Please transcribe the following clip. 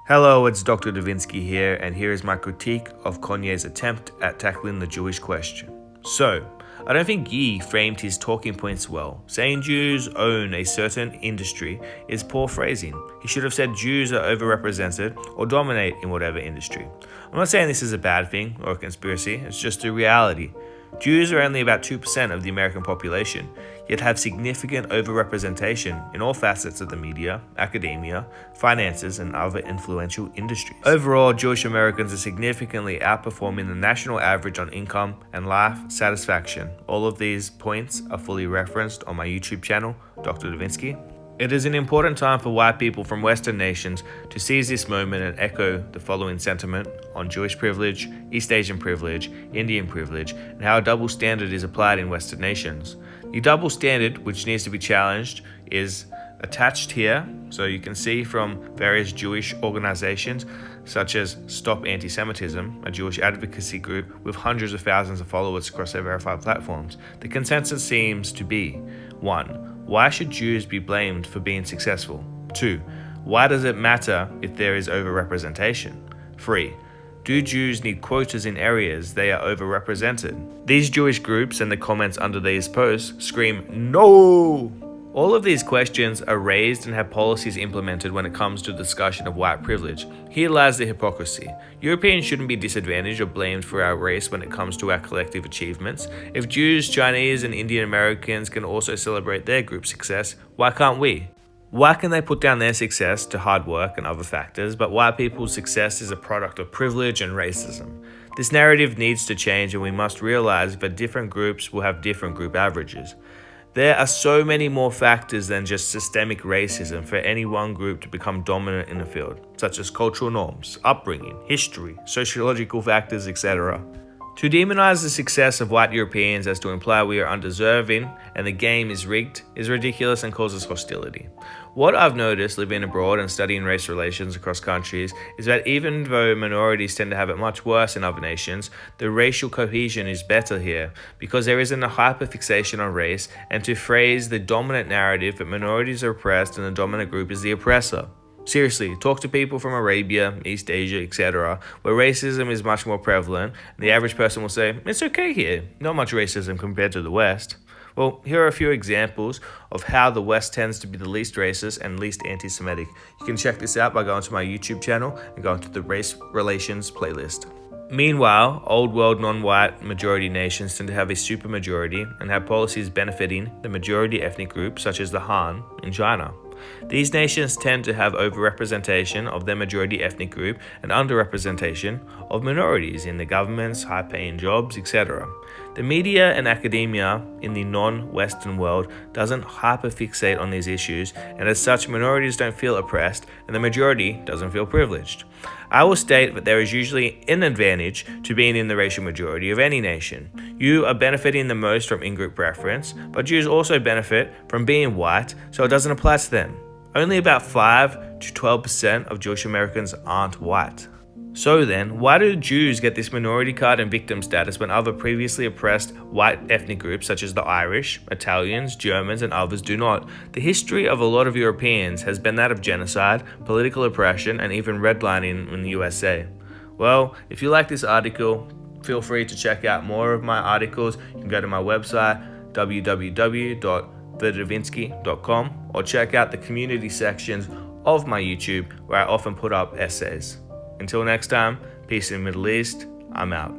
Hello, it's Dr. Davinsky here, and here is my critique of Kanye's attempt at tackling the Jewish question. So, I don't think Yi framed his talking points well. Saying Jews own a certain industry is poor phrasing. He should have said Jews are overrepresented or dominate in whatever industry. I'm not saying this is a bad thing or a conspiracy, it's just a reality. Jews are only about 2% of the American population, yet have significant overrepresentation in all facets of the media, academia, finances, and other influential industries. Overall, Jewish Americans are significantly outperforming the national average on income and life satisfaction. All of these points are fully referenced on my YouTube channel, Dr. Davinsky. It is an important time for white people from Western nations to seize this moment and echo the following sentiment on Jewish privilege, East Asian privilege, Indian privilege, and how a double standard is applied in Western nations. The double standard, which needs to be challenged, is attached here, so you can see from various Jewish organizations such as Stop Anti-Semitism, a Jewish advocacy group with hundreds of thousands of followers across their verified platforms. The consensus seems to be 1. Why should Jews be blamed for being successful? 2. Why does it matter if there is overrepresentation? 3. Do Jews need quotas in areas they are overrepresented? These Jewish groups and the comments under these posts scream, "No!" All of these questions are raised and have policies implemented when it comes to the discussion of white privilege. Here lies the hypocrisy. Europeans shouldn't be disadvantaged or blamed for our race when it comes to our collective achievements. If Jews, Chinese, and Indian Americans can also celebrate their group success, why can't we? Why can they put down their success to hard work and other factors, but white people's success is a product of privilege and racism? This narrative needs to change, and we must realize that different groups will have different group averages. There are so many more factors than just systemic racism for any one group to become dominant in the field, such as cultural norms, upbringing, history, sociological factors, etc. To demonize the success of white Europeans as to imply we are undeserving and the game is rigged is ridiculous and causes hostility. What I've noticed living abroad and studying race relations across countries is that even though minorities tend to have it much worse in other nations, the racial cohesion is better here because there isn't a hyperfixation on race and to phrase the dominant narrative that minorities are oppressed and the dominant group is the oppressor. Seriously, talk to people from Arabia, East Asia, etc., where racism is much more prevalent, and the average person will say, "It's okay here, not much racism compared to the West." Well, here are a few examples of how the West tends to be the least racist and least anti-Semitic. You can check this out by going to my YouTube channel and going to the Race Relations playlist. Meanwhile, old world non-white majority nations tend to have a supermajority and have policies benefiting the majority ethnic group, such as the Han in China. These nations tend to have overrepresentation of their majority ethnic group and underrepresentation of minorities in the governments, high-paying jobs, etc. The media and academia in the non-Western world doesn't hyperfixate on these issues, and as such, minorities don't feel oppressed and the majority doesn't feel privileged. I will state that there is usually an advantage to being in the racial majority of any nation. You are benefiting the most from in-group preference, but Jews also benefit from being white, so it doesn't apply to them. Only about 5 to 12% of Jewish Americans aren't white. So then, why do Jews get this minority card and victim status when other previously oppressed white ethnic groups such as the Irish, Italians, Germans, and others do not? The history of a lot of Europeans has been that of genocide, political oppression, and even redlining in the USA. Well, if you like this article, feel free to check out more of my articles. You can go to my website, www.thedavinsky.com, or check out the community sections of my YouTube where I often put up essays. Until next time, peace in the Middle East. I'm out.